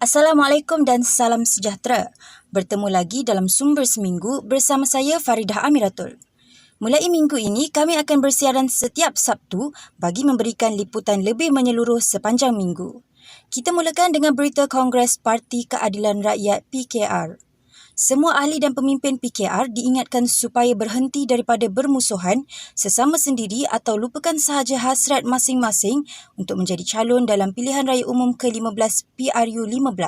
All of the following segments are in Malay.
Assalamualaikum dan salam sejahtera. Bertemu lagi dalam Sumber Seminggu bersama saya Faridah Amiratul. Mulai minggu ini, kami akan bersiaran setiap Sabtu bagi memberikan liputan lebih menyeluruh sepanjang minggu. Kita mulakan dengan berita Kongres Parti Keadilan Rakyat PKR. Semua ahli dan pemimpin PKR diingatkan supaya berhenti daripada bermusuhan sesama sendiri atau lupakan sahaja hasrat masing-masing untuk menjadi calon dalam pilihan raya umum ke-15 PRU15.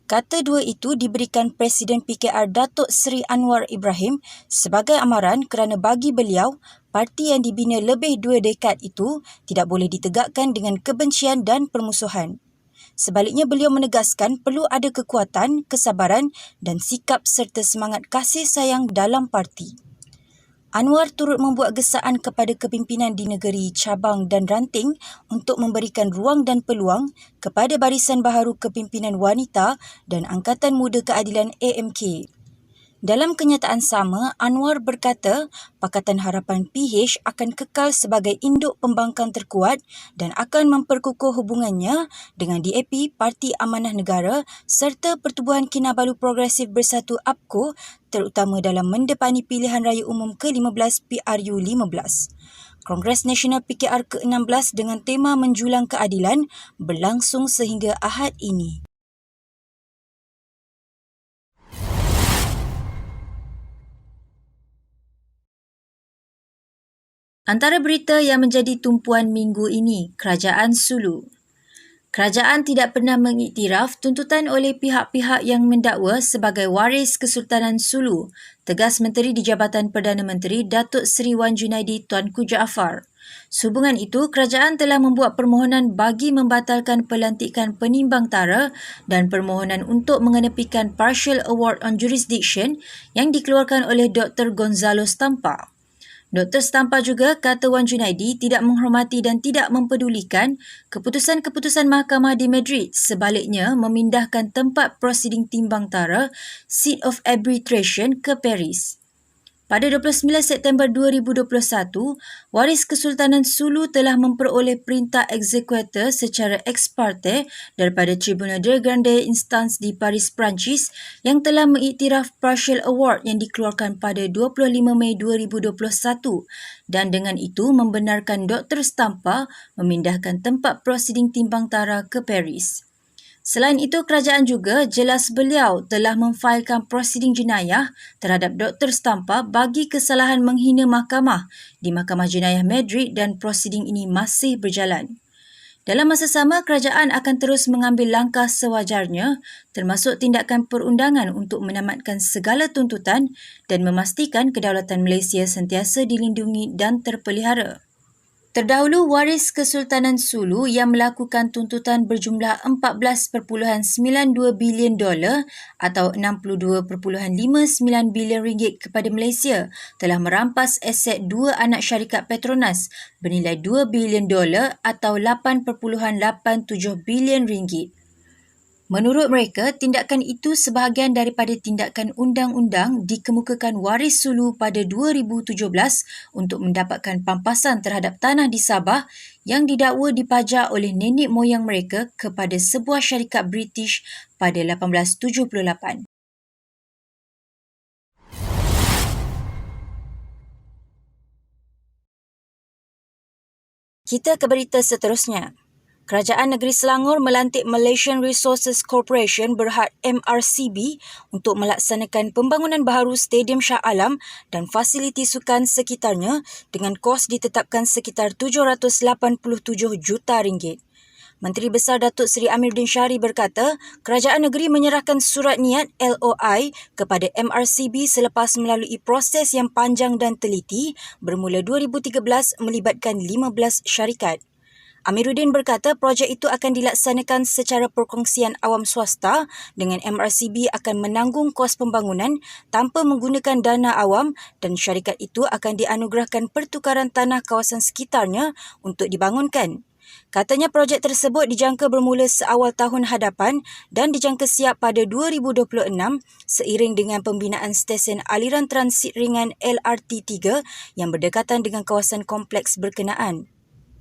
Kata dua itu diberikan Presiden PKR Datuk Seri Anwar Ibrahim sebagai amaran kerana bagi beliau, parti yang dibina lebih 2 dekad itu tidak boleh ditegakkan dengan kebencian dan permusuhan. Sebaliknya, beliau menegaskan perlu ada kekuatan, kesabaran dan sikap serta semangat kasih sayang dalam parti. Anwar turut membuat gesaan kepada kepimpinan di negeri, cabang dan ranting untuk memberikan ruang dan peluang kepada barisan baharu kepimpinan wanita dan Angkatan Muda Keadilan AMK. Dalam kenyataan sama, Anwar berkata Pakatan Harapan PH akan kekal sebagai induk pembangkang terkuat dan akan memperkukuh hubungannya dengan DAP, Parti Amanah Negara serta Pertubuhan Kinabalu Progresif Bersatu APKO terutama dalam mendepani pilihan raya umum ke-15 PRU15. Kongres Nasional PKR ke-16 dengan tema Menjulang Keadilan berlangsung sehingga Ahad ini. Antara berita yang menjadi tumpuan minggu ini, Kerajaan Sulu. Kerajaan tidak pernah mengiktiraf tuntutan oleh pihak-pihak yang mendakwa sebagai waris Kesultanan Sulu, tegas Menteri di Jabatan Perdana Menteri Datuk Seri Wan Junaidi Tuanku Jaafar. Sehubungan itu, kerajaan telah membuat permohonan bagi membatalkan pelantikan penimbang tara dan permohonan untuk mengenepikan Partial Award on Jurisdiction yang dikeluarkan oleh Dr. Gonzalo Stampa. Dr. Stampa juga kata Wan Junaidi tidak menghormati dan tidak mempedulikan keputusan-keputusan mahkamah di Madrid, sebaliknya memindahkan tempat prosiding timbang tara Seat of Arbitration ke Paris. Pada 29 September 2021, waris Kesultanan Sulu telah memperoleh perintah eksekutor secara ex parte daripada Tribunal de Grande Instance di Paris, Perancis yang telah mengiktiraf Partial Award yang dikeluarkan pada 25 Mei 2021 dan dengan itu membenarkan Dr. Stampa memindahkan tempat prosiding timbang tara ke Paris. Selain itu, kerajaan juga jelas beliau telah memfailkan prosiding jenayah terhadap Dr. Stampa bagi kesalahan menghina mahkamah di Mahkamah Jenayah Madrid dan prosiding ini masih berjalan. Dalam masa sama, kerajaan akan terus mengambil langkah sewajarnya termasuk tindakan perundangan untuk menamatkan segala tuntutan dan memastikan kedaulatan Malaysia sentiasa dilindungi dan terpelihara. Terdahulu, waris Kesultanan Sulu yang melakukan tuntutan berjumlah $14.92 bilion atau $62.59 bilion kepada Malaysia telah merampas aset dua anak syarikat Petronas bernilai $2 bilion atau $8.87 bilion. Menurut mereka, tindakan itu sebahagian daripada tindakan undang-undang dikemukakan waris Sulu pada 2017 untuk mendapatkan pampasan terhadap tanah di Sabah yang didakwa dipajak oleh nenek moyang mereka kepada sebuah syarikat British pada 1878. Kita ke berita seterusnya. Kerajaan Negeri Selangor melantik Malaysian Resources Corporation berhad MRCB untuk melaksanakan pembangunan baharu Stadium Shah Alam dan fasiliti sukan sekitarnya dengan kos ditetapkan sekitar RM787 juta. Menteri Besar Datuk Seri Amiruddin Syari berkata, kerajaan negeri menyerahkan surat niat LOI kepada MRCB selepas melalui proses yang panjang dan teliti bermula 2013 melibatkan 15 syarikat. Amiruddin berkata projek itu akan dilaksanakan secara perkongsian awam swasta dengan MRCB akan menanggung kos pembangunan tanpa menggunakan dana awam dan syarikat itu akan dianugerahkan pertukaran tanah kawasan sekitarnya untuk dibangunkan. Katanya projek tersebut dijangka bermula seawal tahun hadapan dan dijangka siap pada 2026 seiring dengan pembinaan stesen aliran transit ringan LRT 3 yang berdekatan dengan kawasan kompleks berkenaan.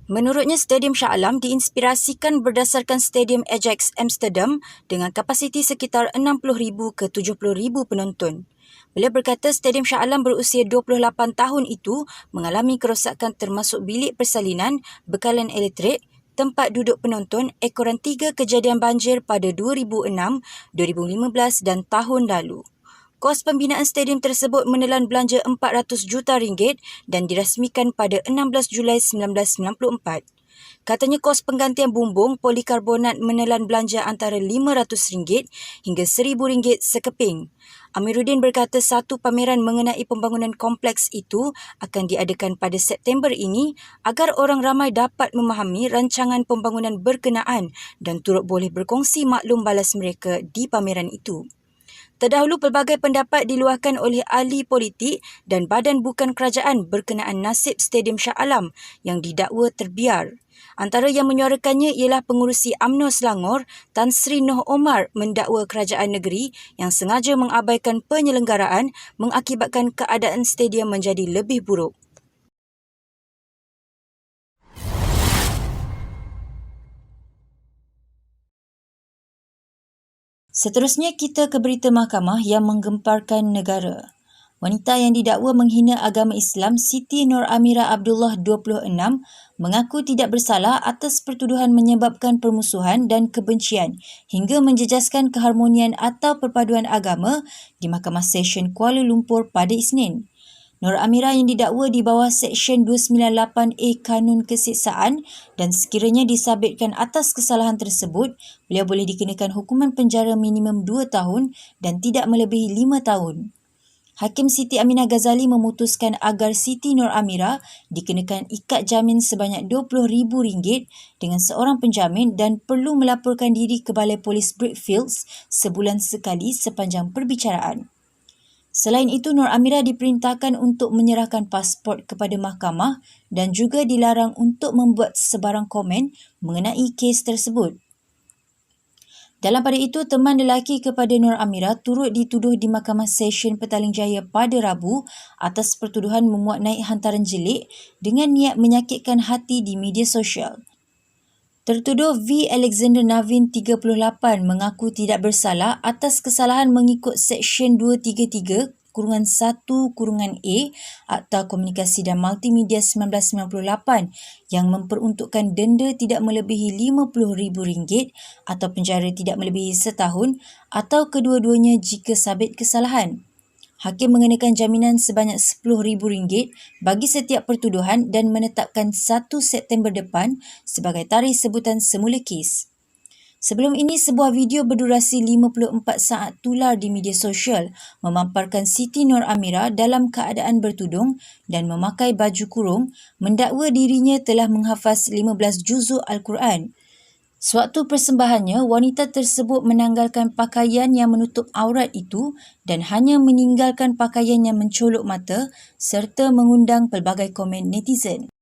Menurutnya, Stadium Shah Alam diinspirasikan berdasarkan Stadium Ajax Amsterdam dengan kapasiti sekitar 60,000 ke 70,000 penonton. Beliau berkata Stadium Shah Alam berusia 28 tahun itu mengalami kerosakan termasuk bilik persalinan, bekalan elektrik, tempat duduk penonton, ekoran 3 kejadian banjir pada 2006, 2015 dan tahun lalu. Kos pembinaan stadium tersebut menelan belanja RM400 juta dan dirasmikan pada 16 Julai 1994. Katanya kos penggantian bumbung polikarbonat menelan belanja antara RM500 hingga RM1,000 sekeping. Amiruddin berkata satu pameran mengenai pembangunan kompleks itu akan diadakan pada September ini agar orang ramai dapat memahami rancangan pembangunan berkenaan dan turut boleh berkongsi maklum balas mereka di pameran itu. Terdahulu, pelbagai pendapat diluahkan oleh ahli politik dan badan bukan kerajaan berkenaan nasib Stadium Shah Alam yang didakwa terbiar. Antara yang menyuarakannya ialah pengurusi UMNO Selangor, Tan Sri Noh Omar mendakwa kerajaan negeri yang sengaja mengabaikan penyelenggaraan mengakibatkan keadaan stadium menjadi lebih buruk. Seterusnya kita ke berita mahkamah yang menggemparkan negara. Wanita yang didakwa menghina agama Islam Siti Nur Amira Abdullah 26 mengaku tidak bersalah atas pertuduhan menyebabkan permusuhan dan kebencian hingga menjejaskan keharmonian atau perpaduan agama di Mahkamah Session Kuala Lumpur pada Isnin. Nur Amira yang didakwa di bawah Seksyen 298A Kanun Kesiksaan dan sekiranya disabitkan atas kesalahan tersebut, beliau boleh dikenakan hukuman penjara minimum 2 tahun dan tidak melebihi 5 tahun. Hakim Siti Aminah Ghazali memutuskan agar Siti Nur Amira dikenakan ikat jamin sebanyak RM20,000 dengan seorang penjamin dan perlu melaporkan diri ke Balai Polis Brickfields sebulan sekali sepanjang perbicaraan. Selain itu, Nur Amira diperintahkan untuk menyerahkan pasport kepada mahkamah dan juga dilarang untuk membuat sebarang komen mengenai kes tersebut. Dalam pada itu, teman lelaki kepada Nur Amira turut dituduh di Mahkamah Session Petaling Jaya pada Rabu atas pertuduhan memuat naik hantaran jelik dengan niat menyakitkan hati di media sosial. Tertuduh V. Alexander Navin 38 mengaku tidak bersalah atas kesalahan mengikut Seksyen 233-1-A Akta Komunikasi dan Multimedia 1998 yang memperuntukkan denda tidak melebihi RM50,000 atau penjara tidak melebihi setahun atau kedua-duanya jika sabit kesalahan. Hakim mengenakan jaminan sebanyak RM10,000 bagi setiap pertuduhan dan menetapkan 1 September depan sebagai tarikh sebutan semula kes. Sebelum ini, sebuah video berdurasi 54 saat tular di media sosial memamparkan Siti Nur Amira dalam keadaan bertudung dan memakai baju kurung mendakwa dirinya telah menghafaz 15 juzuk Al-Quran. Sewaktu persembahannya, wanita tersebut menanggalkan pakaian yang menutup aurat itu dan hanya meninggalkan pakaian yang mencolok mata serta mengundang pelbagai komen netizen.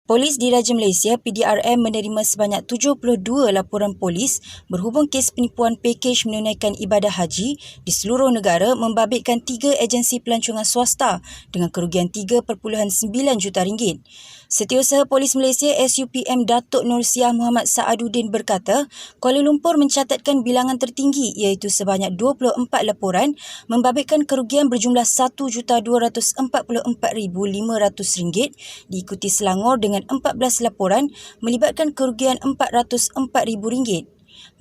Polis Diraja Malaysia PDRM menerima sebanyak 72 laporan polis berhubung kes penipuan pakej menunaikan ibadah haji di seluruh negara membabitkan 3 agensi pelancongan swasta dengan kerugian RM3.9 juta. Setiausaha Polis Malaysia SUPM Datuk Nur Siah Muhammad Saaduddin berkata, Kuala Lumpur mencatatkan bilangan tertinggi iaitu sebanyak 24 laporan membabitkan kerugian berjumlah RM1,244,500 diikuti Selangor dengan 14 laporan melibatkan kerugian RM404,000.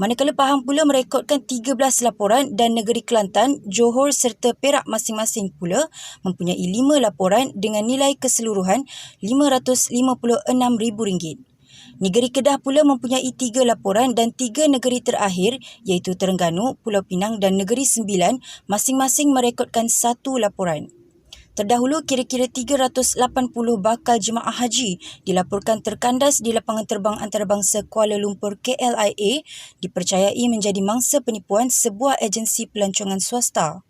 Manakala Pahang pula merekodkan 13 laporan dan negeri Kelantan, Johor serta Perak masing-masing pula mempunyai 5 laporan dengan nilai keseluruhan RM556,000. Negeri Kedah pula mempunyai 3 laporan dan 3 negeri terakhir iaitu Terengganu, Pulau Pinang dan Negeri Sembilan masing-masing merekodkan 1 laporan. Terdahulu, kira-kira 380 bakal jemaah haji dilaporkan terkandas di lapangan terbang antarabangsa Kuala Lumpur KLIA dipercayai menjadi mangsa penipuan sebuah agensi pelancongan swasta.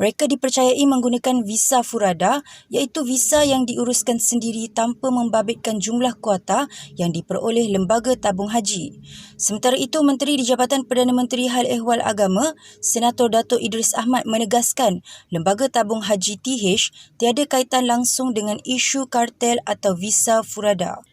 Mereka dipercayai menggunakan visa Furada, iaitu visa yang diuruskan sendiri tanpa membabitkan jumlah kuota yang diperoleh Lembaga Tabung Haji. Sementara itu, Menteri di Jabatan Perdana Menteri Hal Ehwal Agama, Senator Datuk Idris Ahmad menegaskan Lembaga Tabung Haji TH tiada kaitan langsung dengan isu kartel atau visa Furada.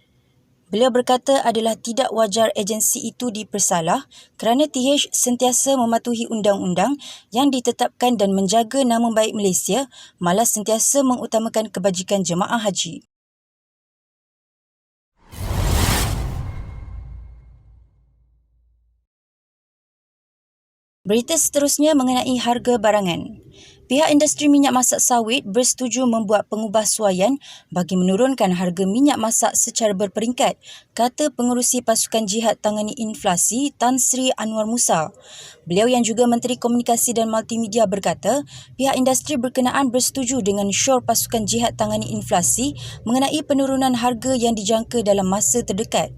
Beliau berkata adalah tidak wajar agensi itu dipersalah kerana TH sentiasa mematuhi undang-undang yang ditetapkan dan menjaga nama baik Malaysia, malah sentiasa mengutamakan kebajikan jemaah haji. Berita seterusnya mengenai harga barangan. Pihak industri minyak masak sawit bersetuju membuat pengubahsuaian bagi menurunkan harga minyak masak secara berperingkat, kata Pengerusi Pasukan Jihad Tangani Inflasi Tan Sri Anwar Musa. Beliau yang juga Menteri Komunikasi dan Multimedia berkata, pihak industri berkenaan bersetuju dengan syur Pasukan Jihad Tangani Inflasi mengenai penurunan harga yang dijangka dalam masa terdekat.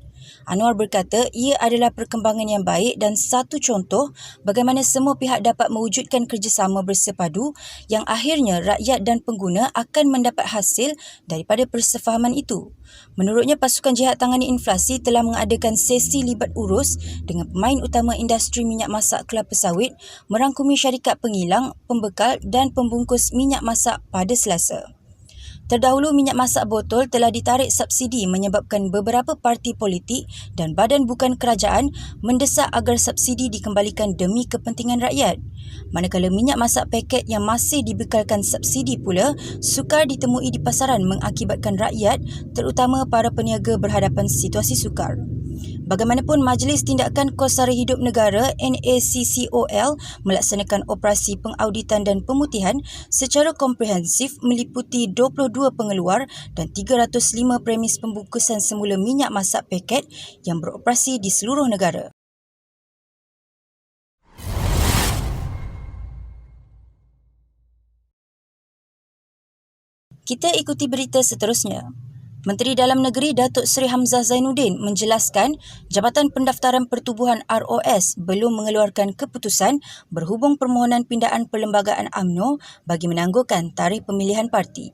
Anwar berkata ia adalah perkembangan yang baik dan satu contoh bagaimana semua pihak dapat mewujudkan kerjasama bersepadu yang akhirnya rakyat dan pengguna akan mendapat hasil daripada persefahaman itu. Menurutnya, Pasukan Jihad Tangani Inflasi telah mengadakan sesi libat urus dengan pemain utama industri minyak masak kelapa sawit merangkumi syarikat pengilang, pembekal dan pembungkus minyak masak pada Selasa. Terdahulu, minyak masak botol telah ditarik subsidi menyebabkan beberapa parti politik dan badan bukan kerajaan mendesak agar subsidi dikembalikan demi kepentingan rakyat. Manakala minyak masak paket yang masih dibekalkan subsidi pula sukar ditemui di pasaran mengakibatkan rakyat, terutama para peniaga berhadapan situasi sukar. Bagaimanapun, Majlis Tindakan Kos Sara Hidup Negara NACCOL melaksanakan operasi pengauditan dan pemutihan secara komprehensif meliputi 22 pengeluar dan 305 premis pembungkusan semula minyak masak paket yang beroperasi di seluruh negara. Kita ikuti berita seterusnya. Menteri Dalam Negeri Datuk Seri Hamzah Zainuddin menjelaskan Jabatan Pendaftaran Pertubuhan ROS belum mengeluarkan keputusan berhubung permohonan pindaan Perlembagaan UMNO bagi menangguhkan tarikh pemilihan parti.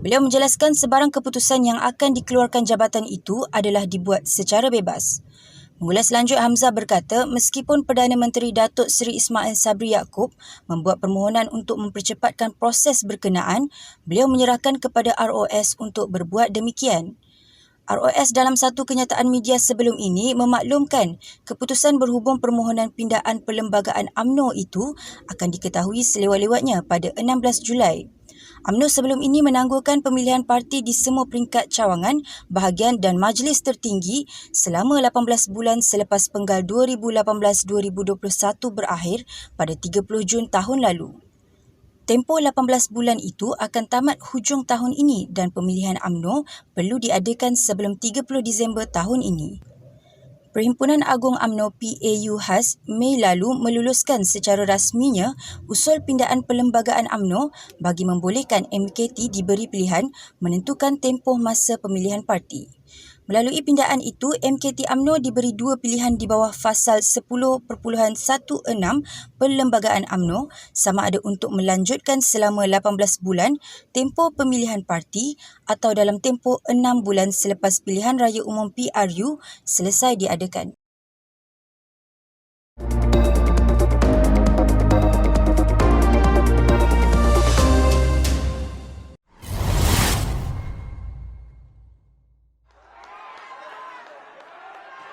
Beliau menjelaskan sebarang keputusan yang akan dikeluarkan jabatan itu adalah dibuat secara bebas. Mengulas lanjut, Hamzah berkata meskipun Perdana Menteri Datuk Seri Ismail Sabri Yaakob membuat permohonan untuk mempercepatkan proses berkenaan, beliau menyerahkan kepada ROS untuk berbuat demikian. ROS dalam satu kenyataan media sebelum ini memaklumkan keputusan berhubung permohonan pindaan Perlembagaan UMNO itu akan diketahui selewat-lewatnya pada 16 Julai. UMNO sebelum ini menangguhkan pemilihan parti di semua peringkat cawangan, bahagian dan majlis tertinggi selama 18 bulan selepas penggal 2018-2021 berakhir pada 30 Jun tahun lalu. Tempoh 18 bulan itu akan tamat hujung tahun ini dan pemilihan UMNO perlu diadakan sebelum 30 Disember tahun ini. Perhimpunan Agung UMNO PAU HAS Mei lalu meluluskan secara rasminya usul pindaan Perlembagaan UMNO bagi membolehkan MKT diberi pilihan menentukan tempoh masa pemilihan parti. Melalui pindaan itu, MKT UMNO diberi dua pilihan di bawah Fasal 10.16 Perlembagaan UMNO sama ada untuk melanjutkan selama 18 bulan tempoh pemilihan parti atau dalam tempoh 6 bulan selepas pilihan raya umum PRU selesai diadakan.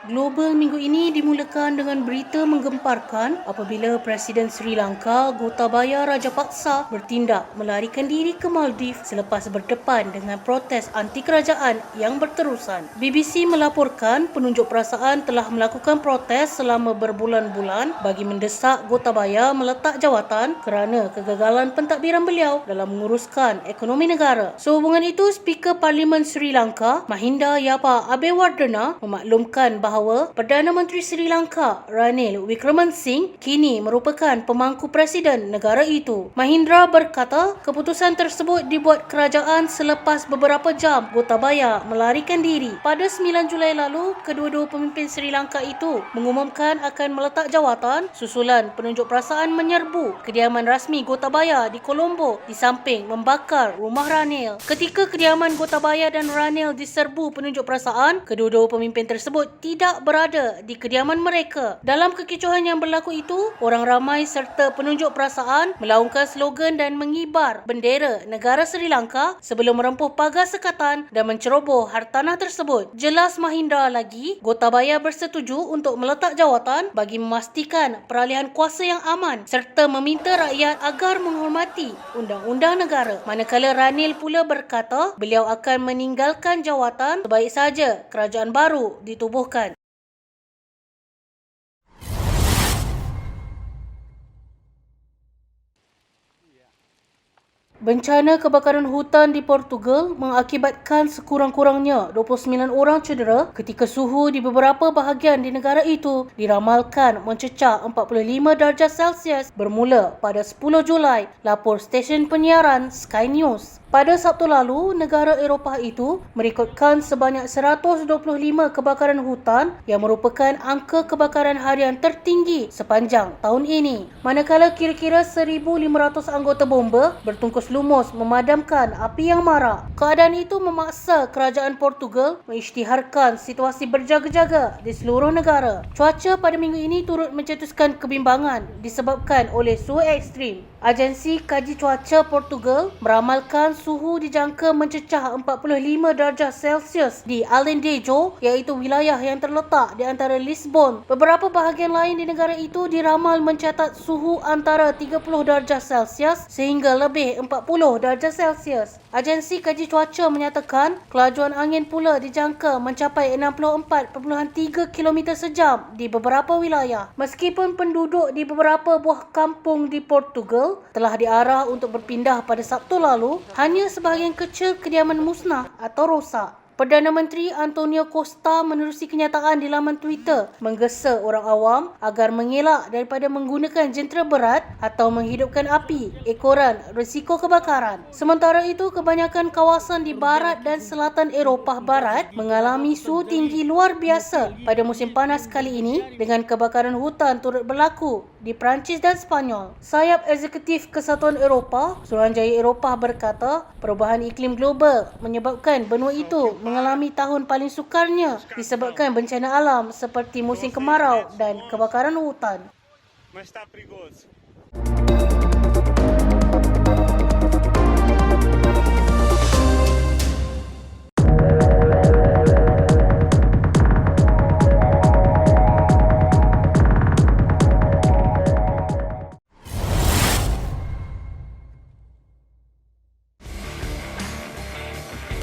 Global minggu ini dimulakan dengan berita menggemparkan apabila Presiden Sri Lanka Gotabaya Rajapaksa bertindak melarikan diri ke Maldives selepas berdepan dengan protes anti kerajaan yang berterusan. BBC melaporkan penunjuk perasaan telah melakukan protes selama berbulan-bulan bagi mendesak Gotabaya meletak jawatan kerana kegagalan pentadbiran beliau dalam menguruskan ekonomi negara. Sehubungan itu, Speaker Parlimen Sri Lanka Mahinda Yapa Abewardena memaklumkan bahawa bahawa Perdana Menteri Sri Lanka Ranil Wickremesinghe kini merupakan pemangku presiden negara itu. Mahindra berkata keputusan tersebut dibuat kerajaan selepas beberapa jam Gotabaya melarikan diri. Pada 9 Julai lalu, kedua-dua pemimpin Sri Lanka itu mengumumkan akan meletak jawatan susulan penunjuk perasaan menyerbu kediaman rasmi Gotabaya di Colombo di samping membakar rumah Ranil. Ketika kediaman Gotabaya dan Ranil diserbu penunjuk perasaan, kedua-dua pemimpin tersebut tidak berada di kediaman mereka. Dalam kekicauan yang berlaku itu, orang ramai serta penunjuk perasaan melaungkan slogan dan mengibar bendera negara Sri Lanka sebelum merempuh pagar sekatan dan menceroboh hartanah tersebut. Jelas Mahindra lagi, Gotabaya bersetuju untuk meletak jawatan bagi memastikan peralihan kuasa yang aman serta meminta rakyat agar menghormati undang-undang negara. Manakala Ranil pula berkata beliau akan meninggalkan jawatan sebaik saja kerajaan baru ditubuhkan. Bencana kebakaran hutan di Portugal mengakibatkan sekurang-kurangnya 29 orang cedera ketika suhu di beberapa bahagian di negara itu diramalkan mencecah 45 darjah Celsius bermula pada 10 Julai, lapor stesen penyiaran Sky News. Pada Sabtu lalu, negara Eropah itu merekodkan sebanyak 125 kebakaran hutan yang merupakan angka kebakaran harian tertinggi sepanjang tahun ini. Manakala kira-kira 1,500 anggota bomba bertungkus lumus memadamkan api yang marak. Keadaan itu memaksa kerajaan Portugal mengisytiharkan situasi berjaga-jaga di seluruh negara. Cuaca pada minggu ini turut mencetuskan kebimbangan disebabkan oleh suhu ekstrim. Agensi Kaji Cuaca Portugal meramalkan suhu dijangka mencecah 45 darjah Celsius di Alentejo, iaitu wilayah yang terletak di antara Lisbon. Beberapa bahagian lain di negara itu diramal mencatat suhu antara 30 darjah Celsius sehingga lebih 40 darjah Celsius. Agensi Kaji Cuaca menyatakan kelajuan angin pula dijangka mencapai 64.3 km sejam di beberapa wilayah. Meskipun penduduk di beberapa buah kampung di Portugal telah diarah untuk berpindah pada Sabtu lalu, hanya sebahagian kecil kediaman musnah atau rosak. Perdana Menteri Antonio Costa menerusi kenyataan di laman Twitter menggesa orang awam agar mengelak daripada menggunakan jentera berat atau menghidupkan api ekoran risiko kebakaran. Sementara itu, kebanyakan kawasan di barat dan selatan Eropah Barat mengalami suhu tinggi luar biasa pada musim panas kali ini dengan kebakaran hutan turut berlaku di Perancis dan Spanyol. Sayap Eksekutif Kesatuan Eropah, Suruhanjaya Eropah berkata perubahan iklim global menyebabkan benua itu mengalami tahun paling sukarnya disebabkan bencana alam seperti musim kemarau dan kebakaran hutan.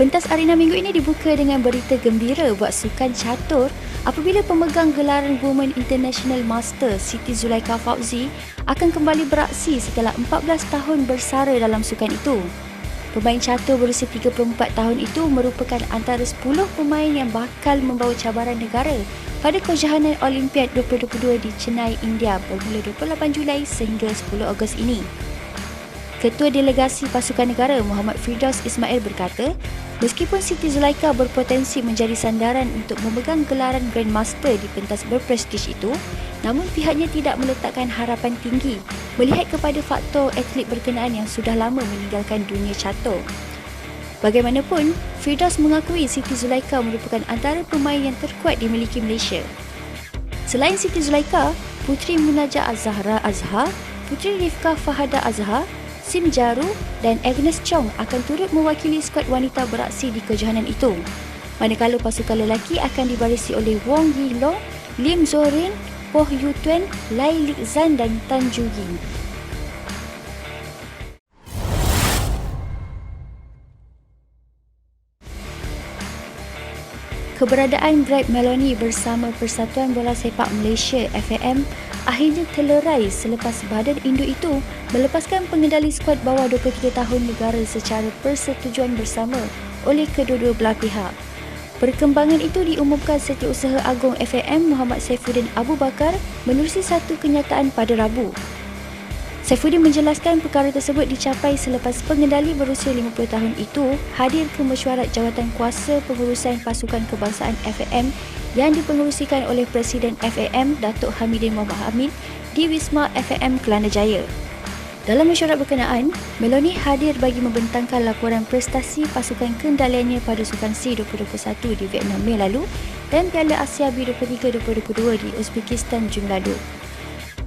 Pentas arena minggu ini dibuka dengan berita gembira buat sukan catur apabila pemegang gelaran Women International Master Siti Zulaikha Fauzi akan kembali beraksi setelah 14 tahun bersara dalam sukan itu. Pemain catur berusia 34 tahun itu merupakan antara 10 pemain yang bakal membawa cabaran negara pada kejohanan Olimpiad 2022 di Chennai, India bermula 28 Julai sehingga 10 Ogos ini. Ketua Delegasi Pasukan Negara Muhammad Firdaus Ismail berkata, meskipun Siti Zulaikha berpotensi menjadi sandaran untuk memegang gelaran Grandmaster di pentas berprestij itu, namun pihaknya tidak meletakkan harapan tinggi melihat kepada faktor atlet berkenaan yang sudah lama meninggalkan dunia catur. Bagaimanapun, Firdaus mengakui Siti Zulaikha merupakan antara pemain yang terkuat dimiliki Malaysia. Selain Siti Zulaikha, Puteri Munajat Az-Zahra Azhar, Puteri Rifkah Fahada Azhar, Sim Jaru dan Agnes Chong akan turut mewakili skuad wanita beraksi di kejohanan itu. Manakala pasukan lelaki akan dibarisi oleh Wong Yi Long, Lim Zorin, Poh Yu Tuen, Lai Lik Zan dan Tan Ju Ying. Keberadaan Bright Meloni bersama Persatuan Bola Sepak Malaysia FAM akhirnya terlerai selepas badan induk itu melepaskan pengendali skuad bawah 23 tahun negara secara persetujuan bersama oleh kedua-dua belah pihak. Perkembangan itu diumumkan Setiausaha Agong FAM Muhammad Saifuddin Abu Bakar menerusi satu kenyataan pada Rabu. Saifuddin menjelaskan perkara tersebut dicapai selepas pengendali berusia 50 tahun itu hadir ke mesyuarat jawatan kuasa pengurusan pasukan kebangsaan FAM yang dipengerusikan oleh Presiden FAM Datuk Hamidin Mohamad Hamid di Wisma FAM Kelana Jaya. Dalam mesyuarat berkenaan, Meloni hadir bagi membentangkan laporan prestasi pasukan kendaliannya pada Sukan C 2021 di Vietnam Mei lalu dan Piala Asia B23 2022 di Uzbekistan Jun lalu.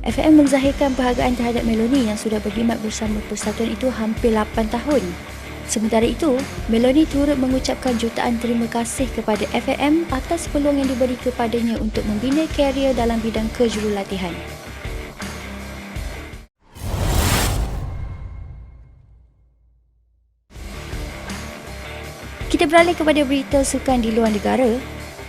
FAM menzahirkan perhargaan terhadap Meloni yang sudah berkhidmat bersama persatuan itu hampir 8 tahun. Sementara itu, Meloni turut mengucapkan jutaan terima kasih kepada FAM atas peluang yang diberi kepadanya untuk membina karier dalam bidang kejurulatihan. Kita beralih kepada berita sukan di luar negara.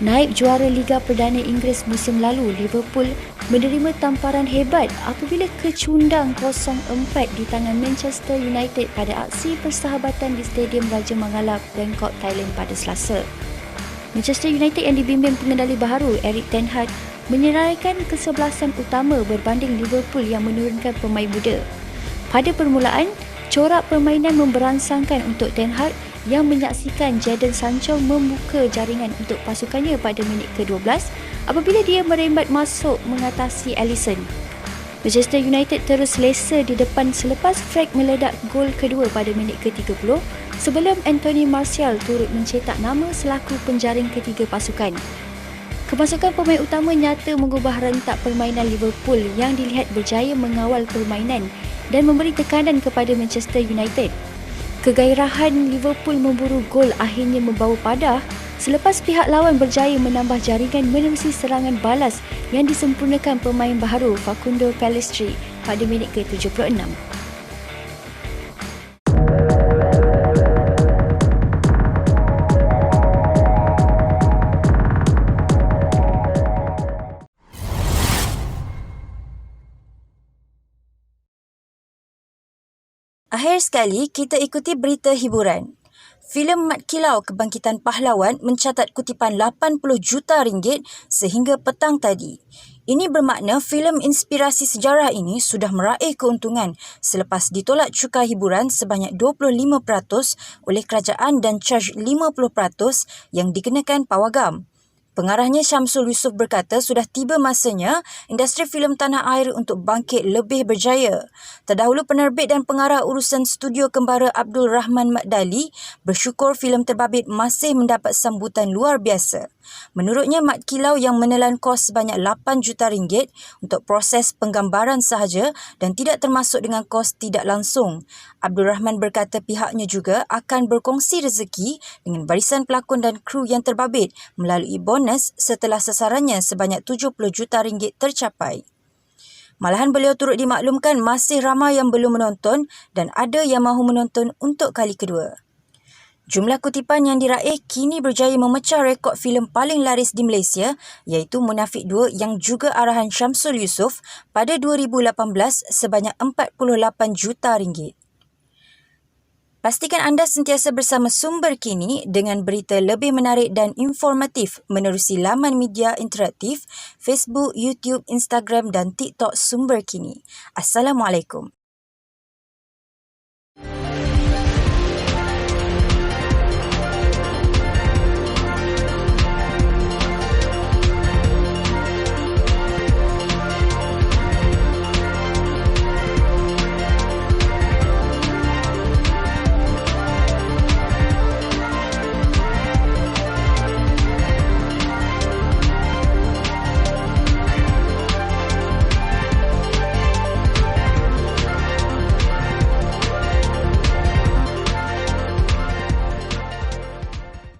Naib juara Liga Perdana Inggeris musim lalu, Liverpool menerima tamparan hebat apabila kecundang 0-4 di tangan Manchester United pada aksi persahabatan di Stadium Raja Mangala, Bangkok, Thailand pada Selasa. Manchester United yang dibimbing pengendali baharu Erik ten Hag menyeraikan kesebelasan utama berbanding Liverpool yang menurunkan pemain muda. Pada permulaan, corak permainan memberansangkan untuk Ten Hag yang menyaksikan Jadon Sancho membuka jaringan untuk pasukannya pada minit ke-12 apabila dia merembat masuk mengatasi Alisson. Manchester United terus selesa di depan selepas Frank meledak gol kedua pada minit ke-30 sebelum Anthony Martial turut mencetak nama selaku penjaring ketiga pasukan. Kemasukan pemain utama nyata mengubah rentak permainan Liverpool yang dilihat berjaya mengawal permainan dan memberi tekanan kepada Manchester United. Kegairahan Liverpool memburu gol akhirnya membawa padah selepas pihak lawan berjaya menambah jaringan menerusi serangan balas yang disempurnakan pemain baharu Facundo Pellistri pada minit ke-76. Akhir sekali, kita ikuti berita hiburan. Filem Mat Kilau Kebangkitan Pahlawan mencatat kutipan 80 juta ringgit sehingga petang tadi. Ini bermakna filem inspirasi sejarah ini sudah meraih keuntungan selepas ditolak cukai hiburan sebanyak 25% oleh kerajaan dan caj 50% yang dikenakan pawagam. Pengarahnya Syamsul Yusof berkata sudah tiba masanya industri filem tanah air untuk bangkit lebih berjaya. Terdahulu penerbit dan pengarah urusan studio kembara Abdul Rahman Makdali bersyukur filem terbabit masih mendapat sambutan luar biasa. Menurutnya, Mat Kilau yang menelan kos sebanyak 8 juta ringgit untuk proses penggambaran sahaja dan tidak termasuk dengan kos tidak langsung. Abdul Rahman berkata pihaknya juga akan berkongsi rezeki dengan barisan pelakon dan kru yang terbabit melalui bonus setelah sasarannya sebanyak 70 juta ringgit tercapai. Malahan beliau turut dimaklumkan masih ramai yang belum menonton dan ada yang mahu menonton untuk kali kedua. Jumlah kutipan yang diraih kini berjaya memecah rekod filem paling laris di Malaysia iaitu Munafik 2 yang juga arahan Syamsul Yusof pada 2018 sebanyak 48 juta ringgit. Pastikan anda sentiasa bersama Sumber Kini dengan berita lebih menarik dan informatif menerusi laman media interaktif Facebook, YouTube, Instagram dan TikTok Sumber Kini. Assalamualaikum.